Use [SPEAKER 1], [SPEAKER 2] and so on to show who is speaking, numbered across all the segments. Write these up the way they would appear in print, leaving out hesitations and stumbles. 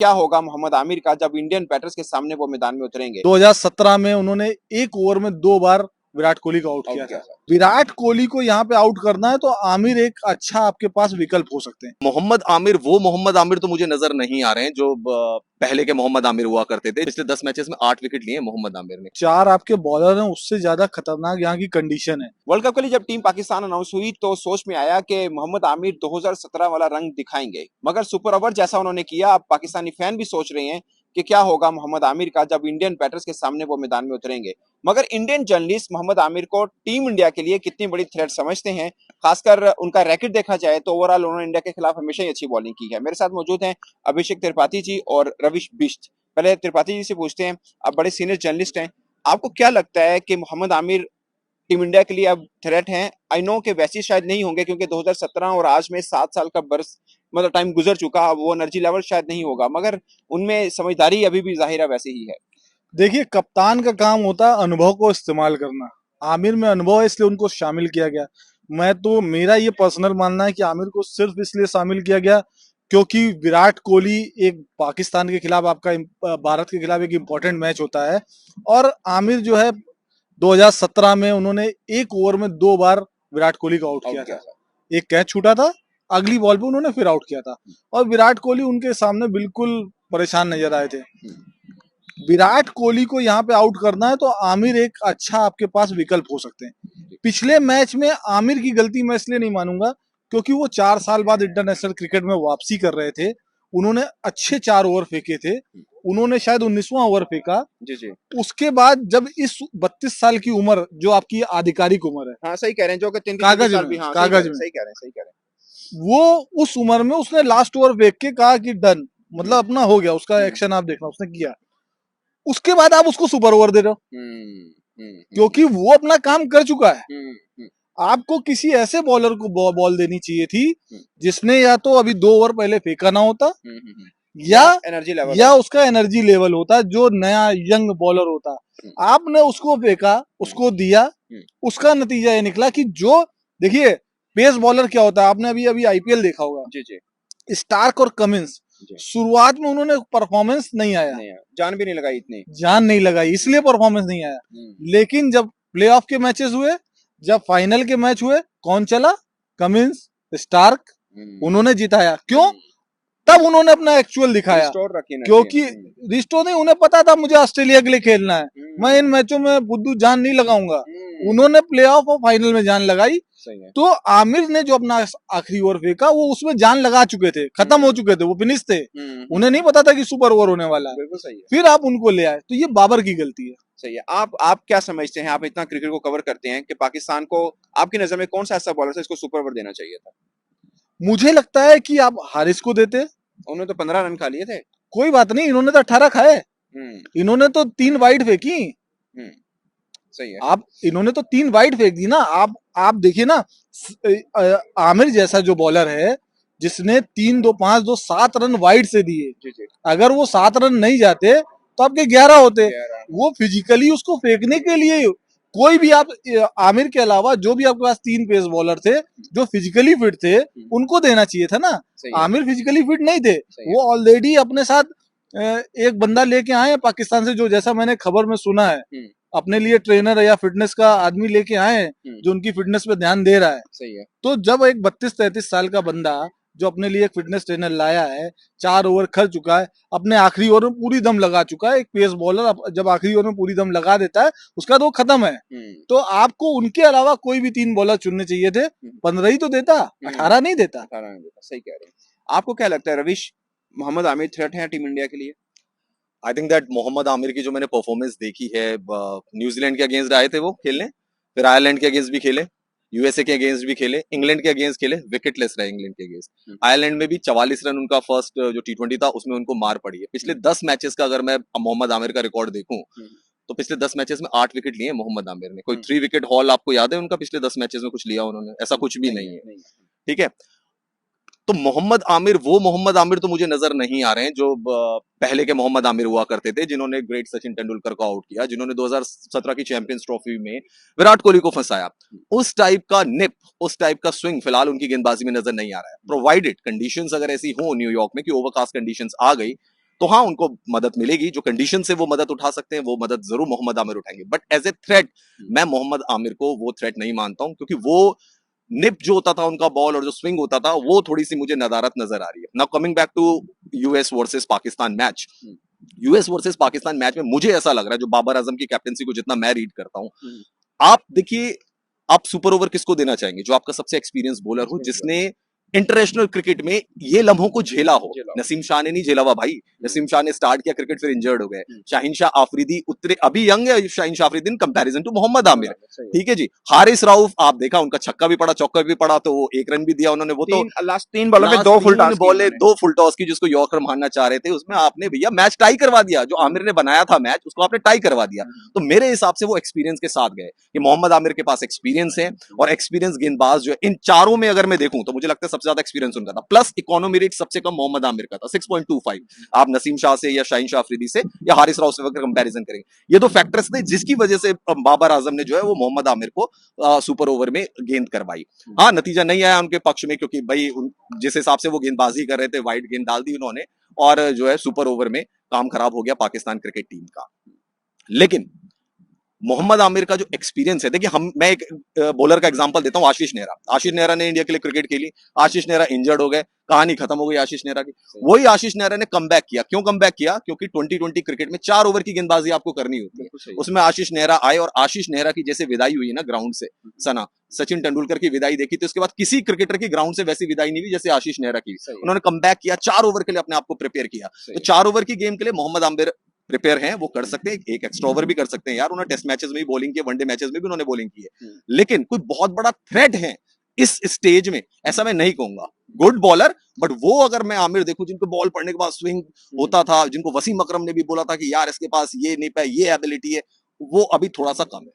[SPEAKER 1] क्या होगा मोहम्मद आमिर का जब इंडियन बैटर्स के सामने वो मैदान में उतरेंगे।
[SPEAKER 2] 2017 में उन्होंने एक ओवर में 2 बार विराट कोहली को आउट किया था। विराट कोहली को यहाँ पे आउट करना है तो आमिर एक अच्छा आपके पास विकल्प हो सकते हैं।
[SPEAKER 3] मोहम्मद आमिर वो मोहम्मद आमिर तो मुझे नजर नहीं आ रहे हैं जो पहले के मोहम्मद आमिर हुआ करते थे। पिछले 10 मैचेस में 8 विकेट लिए मोहम्मद आमिर ने।
[SPEAKER 2] 4 आपके बॉलर हैं, उससे ज्यादा खतरनाक यहाँ की कंडीशन है।
[SPEAKER 1] वर्ल्ड कप के लिए जब टीम पाकिस्तान अनाउंस हुई तो सोच में आया कि मोहम्मद आमिर 2017 वाला रंग दिखाएंगे, मगर सुपर ओवर जैसा उन्होंने किया, अब पाकिस्तानी फैन भी सोच रहे हैं कि क्या होगा मोहम्मद आमिर का जब इंडियन बैटर्स के सामने वो मैदान में उतरेंगे। मगर इंडियन जर्नलिस्ट मोहम्मद आमिर को टीम इंडिया के लिए कितनी बड़ी थ्रेट समझते हैं, खासकर उनका रैकेट देखा जाए तो ओवरऑल उन्होंने इंडिया के खिलाफ हमेशा ही अच्छी बॉलिंग की है। मेरे साथ मौजूद हैं अभिषेक त्रिपाठी जी और रविश बिष्ट। पहले त्रिपाठी जी से पूछते हैं, आप बड़े सीनियर जर्नलिस्ट हैं, आपको क्या लगता है कि मोहम्मद आमिर टीम इंडिया के लिए अब थ्रेट हैं? आई नो कि वैसे शायद नहीं होंगे क्योंकि 2017 और आज में 7 साल का बरस मतलब टाइम गुजर चुका, वो एनर्जी लेवल शायद नहीं होगा, मगर उनमें समझदारी अभी भी जाहिर है वैसे ही है।
[SPEAKER 2] देखिए, कप्तान का काम होता है अनुभव को इस्तेमाल करना। आमिर में अनुभव है इसलिए उनको शामिल किया गया। मेरा ये पर्सनल मानना है कि आमिर को सिर्फ इसलिए शामिल किया गया क्योंकि विराट कोहली एक पाकिस्तान के खिलाफ भारत के खिलाफ एक इम्पोर्टेंट मैच होता है, और आमिर जो है 2017 में उन्होंने एक ओवर में 2 बार विराट कोहली को आउट किया था। एक कैच छूटा था, अगली बॉल पे उन्होंने फिर आउट किया था, और विराट कोहली उनके सामने बिल्कुल परेशान नजर आए थे। विराट कोहली को यहाँ पे आउट करना है तो आमिर एक अच्छा आपके पास विकल्प हो सकते हैं। पिछले मैच में आमिर की गलती मैं इसलिए नहीं मानूंगा क्योंकि वो 4 साल बाद इंटरनेशनल क्रिकेट में वापसी कर रहे थे। उन्होंने अच्छे 4 ओवर फेंके थे, उन्होंने शायद 19वां ओवर फेंका।
[SPEAKER 1] जी।
[SPEAKER 2] उसके बाद जब इस 32 साल की उम्र जो आपकी आधिकारिक उम्र है,
[SPEAKER 1] हाँ सही कह रहे हैं, जो कि 3
[SPEAKER 2] कागज
[SPEAKER 1] साल
[SPEAKER 2] में,
[SPEAKER 1] भी, हाँ
[SPEAKER 2] कागज में
[SPEAKER 1] सही कह रहे हैं।
[SPEAKER 2] वो उस उम्र में उसने लास्ट ओवर फेंक के कहा कि डन, मतलब अपना हो गया। उसका एक्शन आप देखना उसने किया। उसके बाद आप उसको सुपर ओवर दे रहे हो क्योंकि वो अपना काम कर चुका है। आपको किसी ऐसे बॉलर को बॉल देनी चाहिए थी जिसने या तो अभी 2 ओवर पहले फेंका ना होता या उसका एनर्जी लेवल होता, जो नया यंग बॉलर होता। आपने उसको फेंका, उसको दिया, उसका नतीजा ये निकला कि जो देखिए पेस बॉलर क्या होता है, आपने अभी आईपीएल देखा होगा।
[SPEAKER 1] जी।
[SPEAKER 2] स्टार्क और कमिंस शुरुआत में उन्होंने परफॉर्मेंस नहीं आया,
[SPEAKER 1] जान भी नहीं लगाई, इतनी
[SPEAKER 2] जान नहीं लगाई, इसलिए परफॉर्मेंस नहीं आया। लेकिन जब प्लेऑफ के मैचेस हुए, जब फाइनल के मैच हुए, कौन चला? कमिंस, स्टार्क, उन्होंने जिताया। क्यों? तब उन्होंने अपना एक्चुअल दिखाया, क्योंकि रिस्टोर नहीं, उन्हें पता था मुझे ऑस्ट्रेलिया के लिए खेलना है, मैं इन मैचों में बुद्धू जान नहीं लगाऊंगा। उन्होंने प्लेऑफ और फाइनल में जान लगाई। तो आमिर ने जो अपना आखिरी ओवर फेंका वो उसमें जान लगा चुके थे, खत्म हो चुके थे, वो फिनिश थे। उन्हें नहीं पता था कि सुपर ओवर होने वाला है, फिर आप उनको ले आए, तो ये बाबर की गलती है।
[SPEAKER 1] सही है। आप क्या समझते हैं, आप इतना क्रिकेट को कवर करते हैं, कि पाकिस्तान को आपकी नजर में कौन सा ऐसा बॉलर था इसको सुपर ओवर देना चाहिए था?
[SPEAKER 2] मुझे लगता है कि आप हारिस को देते,
[SPEAKER 1] उन्होंने तो 15 रन खा लिए थे।
[SPEAKER 2] कोई बात नहीं, इन्होंने तो 18 खाए। इन्होंने तो 3 वाइड फेंकी।
[SPEAKER 1] सही है।
[SPEAKER 2] इन्होंने तो 3 वाइड फेंक दी ना। आप देखिए ना, आमिर जैसा जो बॉलर है जिसने 3-2-5-2-7 रन वाइड से दिए, अगर वो 7 रन नहीं जाते तो आपके 11 होते। वो फिजिकली उसको फेंकने के लिए कोई भी, आप आमिर के अलावा जो भी आपके पास 3 पेस बॉलर थे जो फिजिकली फिट थे उनको देना चाहिए था ना। आमिर फिजिकली फिट नहीं थे, वो ऑलरेडी अपने साथ एक बंदा लेके आए हैं पाकिस्तान से, जो जैसा मैंने खबर में सुना है अपने लिए ट्रेनर या फिटनेस का आदमी लेके आए हैं जो उनकी फिटनेस पे ध्यान दे रहा है।
[SPEAKER 1] सही है।
[SPEAKER 2] तो जब एक 32-33 साल का बंदा जो अपने लिए एक फिटनेस ट्रेनर लाया है, 4 ओवर खर्च चुका है, अपने आखिरी ओवर में पूरी दम लगा चुका है। एक पेस बॉलर जब आखिरी ओवर में पूरी दम लगा देता है उसका तो खत्म है। तो आपको उनके अलावा कोई भी 3 बॉलर चुनने चाहिए थे। 15 ही तो देता, 18 नहीं देता।
[SPEAKER 1] सही कह रहे हैं। आपको क्या लगता है रविश, मोहम्मद आमिर थ्रेट है टीम इंडिया के लिए?
[SPEAKER 3] I think that Mohammad Amir की जो मैंने परफॉर्मेंस देखी है, न्यूजीलैंड के अगेंस्ट आए थे वो खेलने, फिर आयरलैंड के अगेंस्ट भी खेले, यूएसए के अगेंस्ट भी खेले, इंग्लैंड के अगेंस्ट खेले, विकेटलेस रहे इंग्लैंड के अगेंस्ट। आयरलैंड में भी 44 रन उनका फर्स्ट जो T20 था उसमें उनको मार पड़ी है। पिछले 10 मैचेस का अगर मैं मोहम्मद आमिर का रिकॉर्ड देखूं तो पिछले 10 मैचेस में 8 विकेट लिए मोहम्मद आमिर ने। कोई 3 विकेट हॉल आपको याद है उनका पिछले 10 मैचेस में कुछ लिया उन्होंने? ऐसा कुछ भी नहीं है। ठीक है, तो मोहम्मद आमिर वो मोहम्मद आमिर तो मुझे नजर नहीं आ रहे हैं जो पहले के मोहम्मद आमिर हुआ करते थे, जिन्होंने ग्रेट सचिन तेंदुलकर को आउट किया, जिन्होंने 2017 की चैंपियंस ट्रॉफी में विराट कोहली को फंसाया। उस टाइप का निप, उस टाइप का स्विंग फिलहाल उनकी गेंदबाजी में नजर नहीं आ रहा है। प्रोवाइडेड कंडीशंस अगर ऐसी हो न्यूयॉर्क में कि ओवरकास्ट कंडीशंस आ गई तो हाँ उनको मदद मिलेगी, जो कंडीशन से वो मदद उठा सकते हैं वो मदद जरूर मोहम्मद आमिर उठाएंगे, बट एज ए थ्रेट मैं मोहम्मद आमिर को वो थ्रेट नहीं मानता हूं, क्योंकि वो निप जो होता था उनका बॉल और जो स्विंग होता था वो थोड़ी सी मुझे नदारत नजर आ रही है। Now coming back to US versus Pakistan match, US versus Pakistan match में मुझे ऐसा लग रहा है, जो बाबर आजम की कैप्टनसी को जितना मैं रीड करता हूं, आप देखिए, आप सुपर ओवर किसको देना चाहेंगे? जो आपका सबसे एक्सपीरियंस बॉलर हो, जिसने इंटरनेशनल क्रिकेट में ये लम्हों को झेला हो। नसीम शाह ने नहीं झेला हुआ भाई, नसीम शाह ने स्टार्ट किया क्रिकेट फिर इंजर्ड हो गए। शाहीन शाह आफरीदी उतरे, अभी यंग है Shaheen Shah Afridi in comparison to Mohammad Amir, ठीक है जी। हारिस राउफ आप देखा, उनका छक्का भी पड़ा चौका भी पड़ा, तो वो एक रन भी दिया उन्होंने, वो तो
[SPEAKER 1] लास्ट 3 बॉलों में 2 फुल टॉस
[SPEAKER 3] बॉले 2 फुल टॉस की, जिसको यॉर्कर मारना चाह रहे थे, उसमें आपने भैया मैच टाई करवा दिया। जो आमिर ने बनाया था मैच, उसको आपने टाई करवा दिया। तो मेरे हिसाब से वो एक्सपीरियंस के साथ गए कि मोहम्मद आमिर के पास एक्सपीरियंस है, और एक्सपीरियंस गेंदबाज जो है इन चारों में अगर मैं देखूं तो मुझे लगता है सबसे ज्यादा एक्सपीरियंस उनका था, प्लस इकोनॉमी रेट सबसे कम मोहम्मद आमिर का था 6.25। आप नसीम शाह से या शाहीन शाह अफरीदी से या हारिस राव से अगर कंपैरिजन करेंगे, ये दो फैक्टर्स थे जिसकी वजह से बाबर आजम ने जो है वो मोहम्मद आमिर को सुपर ओवर में गेंद करवाई। हाँ, नतीजा नहीं आया उनके पक्ष में, क्योंकि भाई जिस हिसाब से वो गेंदबाजी कर रहे थे, वाइड गेंद डाल दी उन्होंने, और जो है सुपर ओवर में काम खराब हो गया पाकिस्तान क्रिकेट टीम का। लेकिन मोहम्मद आमिर का जो एक्सपीरियंस है, देखिए मैं एक बॉलर का एग्जांपल देता हूं, आशीष नेहरा। आशीष नेहरा ने इंडिया के लिए क्रिकेट खेली, आशीष नेहरा इंजर्ड हो गए, कहानी खत्म हो गई आशीष नेहरा की। वही आशीष नेहरा ने कमबैक किया। क्यों कमबैक किया? क्योंकि 2020 क्रिकेट में 4 ओवर की गेंदबाजी आपको करनी होती है, उसमें आशीष नेहरा आए, और आशीष नेहरा की जैसे विदाई हुई ना ग्राउंड से, सना सचिन तेंदुलकर की विदाई देखी, तो उसके बाद किसी क्रिकेटर की ग्राउंड से वैसी विदाई नहीं हुई जैसे आशीष नेहरा की। उन्होंने कमबैक किया, 4 ओवर के लिए अपने आप को प्रिपेयर किया। तो 4 ओवर की गेम के लिए मोहम्मद आमिर प्रिपेयर हैं, वो कर सकते हैं, एक एक्स्ट्रा ओवर भी कर सकते हैं यार। उन्होंने टेस्ट मैचेस में भी बॉलिंग की है, वनडे मैचेस में भी उन्होंने बॉलिंग की है, लेकिन कोई बहुत बड़ा थ्रेट है इस स्टेज में ऐसा मैं नहीं कहूंगा। गुड बॉलर, बट वो अगर मैं आमिर देखूं जिनको बॉल पड़ने के बाद स्विंग होता था, जिनको वसीम अकरम ने भी बोला था कि यार इसके पास ये नहीं पाए, ये एबिलिटी है, वो अभी थोड़ा सा कम है।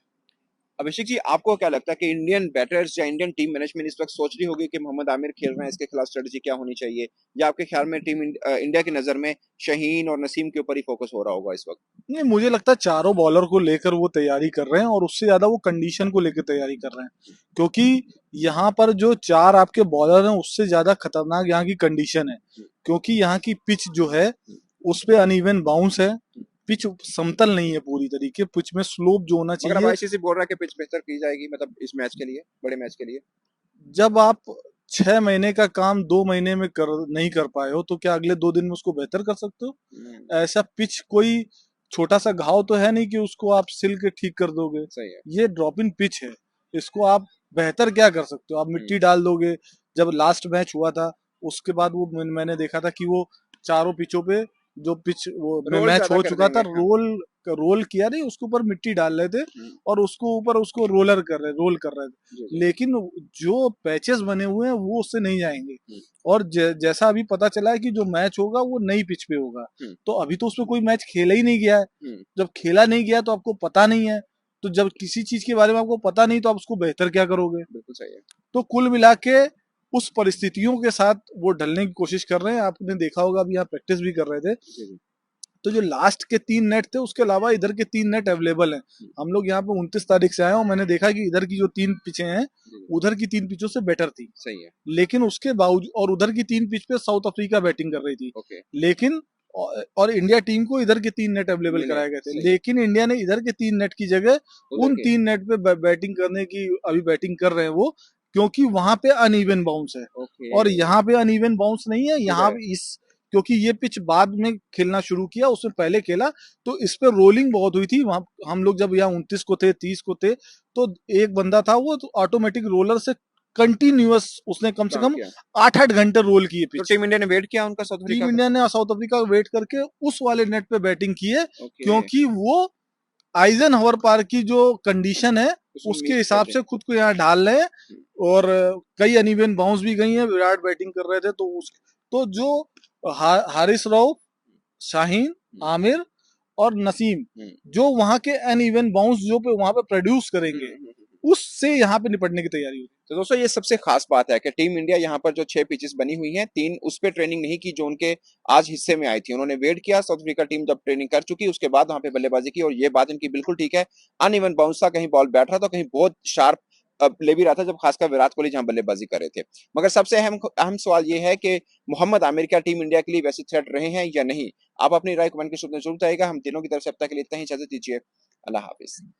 [SPEAKER 1] अभिषेक जी, आपको क्या लगता है कि इंडियन बैटर्स या इंडियन टीम मैनेजमेंट इस वक्त सोच रही होगी कि मोहम्मद आमिर खेल रहे हैं, इसके खिलाफ स्ट्रेटजी क्या होनी चाहिए, या आपके ख्याल में टीम इंडिया की नजर में शाहीन और नसीम के ऊपर ही फोकस हो रहा होगा इस वक्त?
[SPEAKER 2] नहीं, मुझे लगता है चारों बॉलर को लेकर वो तैयारी कर रहे हैं, और उससे ज्यादा वो कंडीशन को लेकर तैयारी कर रहे हैं, क्योंकि यहाँ पर जो 4 आपके बॉलर हैं उससे ज्यादा खतरनाक यहाँ की कंडीशन है, क्योंकि यहाँ की पिच जो है उस पे अनइवन बाउंस है, पिच समतल नहीं है पूरी तरीके, पिच में स्लोप जो होना
[SPEAKER 1] मगर अब
[SPEAKER 2] चाहिए।
[SPEAKER 1] आईसीसी बोल रहा है कि पिच बेहतर की जाएगी, मतलब इस मैच के लिए, बड़े मैच के लिए।
[SPEAKER 2] जब आप 6 महीने का काम 2 महीने में नहीं कर पाए हो, तो क्या अगले 2 दिन में उसको बेहतर कर सकते हो? ऐसा पिच कोई छोटा सा घाव तो है नहीं कि उसको आप सिल के ठीक कर दोगे।
[SPEAKER 1] सही है।
[SPEAKER 2] ये ड्रॉप इन पिच है, इसको आप बेहतर क्या कर सकते हो? आप मिट्टी डाल दोगे। जब लास्ट मैच हुआ था उसके बाद वो मैंने देखा था कि वो चारों पिचों पे जो पिच वो
[SPEAKER 1] रोल
[SPEAKER 2] मैच
[SPEAKER 1] ज्यादा
[SPEAKER 2] हो
[SPEAKER 1] कर
[SPEAKER 2] चुका था,
[SPEAKER 1] देंगे, हाँ।
[SPEAKER 2] रोल किया नहीं, उसके ऊपर मिट्टी डाल रहे थे और उसको ऊपर उसको रोल कर रहे थे, लेकिन जो पैचेस बने हुए हैं वो उससे नहीं जाएंगे। और जैसा अभी पता चला है कि जो मैच होगा वो नई पिच पे होगा, तो अभी तो उसमें कोई मैच खेला ही नहीं गया है। जब खेला नहीं गया तो आपको पता नहीं है, तो जब किसी चीज के बारे में आपको पता नहीं तो आप उसको बेहतर क्या करोगे?
[SPEAKER 1] बिल्कुल सही है।
[SPEAKER 2] तो कुल मिला के उस परिस्थितियों के साथ वो ढलने की कोशिश कर रहे हैं। आपने देखा होगा अभी यहाँ प्रैक्टिस भी कर रहे थे, तो जो लास्ट के 3 नेट थे उसके अलावा इधर के 3 नेट अवेलेबल हैं। हम लोग यहाँ पे 29 तारीख से आए और मैंने देखा कि इधर की जो 3 पिचें हैं उधर की 3 पिचों से बेटर थी।
[SPEAKER 1] सही है।
[SPEAKER 2] लेकिन उसके बावजूद, और उधर की 3 पिच पे साउथ अफ्रीका बैटिंग कर रही थी।
[SPEAKER 1] ओके।
[SPEAKER 2] लेकिन और इंडिया टीम को इधर के 3 नेट अवेलेबल कराए गए थे, लेकिन इंडिया ने इधर के 3 नेट की जगह उन 3 नेट पे बैटिंग करने की अभी बैटिंग कर रहे हैं वो, क्योंकि वहां पे अनइवन बाउंस है। और यहाँ पे अनइवन बाउंस नहीं है, यहाँ इस क्योंकि ये पिच बाद में खेलना शुरू किया, उससे पहले खेला, तो इस पे रोलिंग बहुत हुई थी। वहां हम लोग जब यहाँ 29 को थे, 30 को थे, तो एक बंदा था वो तो ऑटोमेटिक रोलर से कंटिन्यूअस उसने कम से कम 8-8 घंटे रोल किए पिच।
[SPEAKER 1] तो टीम इंडिया ने वेट किया उनका, साउथ अफ्रीका
[SPEAKER 2] टीम इंडिया ने साउथ अफ्रीका वेट करके उस वाले नेट पे बैटिंग की है, क्योंकि वो आइजनहवर पार्क की जो कंडीशन है उसके हिसाब से खुद को यहाँ ढाल रहे हैं। और कई अनइवन बाउंस भी गई हैं, विराट बैटिंग कर रहे थे, तो जो हारिस राव, शाहीन, आमिर और नसीम जो वहां के अनइवन बाउंस जो पे वहां पे प्रोड्यूस करेंगे, उससे यहाँ पे निपटने की तैयारी होगी।
[SPEAKER 1] तो दोस्तों, ये सबसे खास बात है कि टीम इंडिया यहाँ पर जो 6 पिचेस बनी हुई हैं, 3 उस पे ट्रेनिंग नहीं की जो उनके आज हिस्से में आई थी। उन्होंने वेट किया, साउथ अफ्रीका टीम जब ट्रेनिंग कर चुकी उसके बाद वहां पे बल्लेबाजी की, और ये बात इनकी बिल्कुल ठीक है। अनइवन बाउंस था, कहीं बॉल बैठ रहा था, कहीं बहुत शार्प ले भी रहा था, जब खासकर विराट कोहली जहां बल्लेबाजी कर रहे थे। मगर सबसे अहम अहम सवाल ये है कि मोहम्मद आमिर क्या टीम इंडिया के लिए वैसे थ्रेट रहे हैं या नहीं? आप अपनी राय कमेंट के रूप में जरूर बताइएगा। हम तीनों की तरफ से अब तक के लिए इतना ही, इजाजत दीजिए। अल्लाह हाफिज।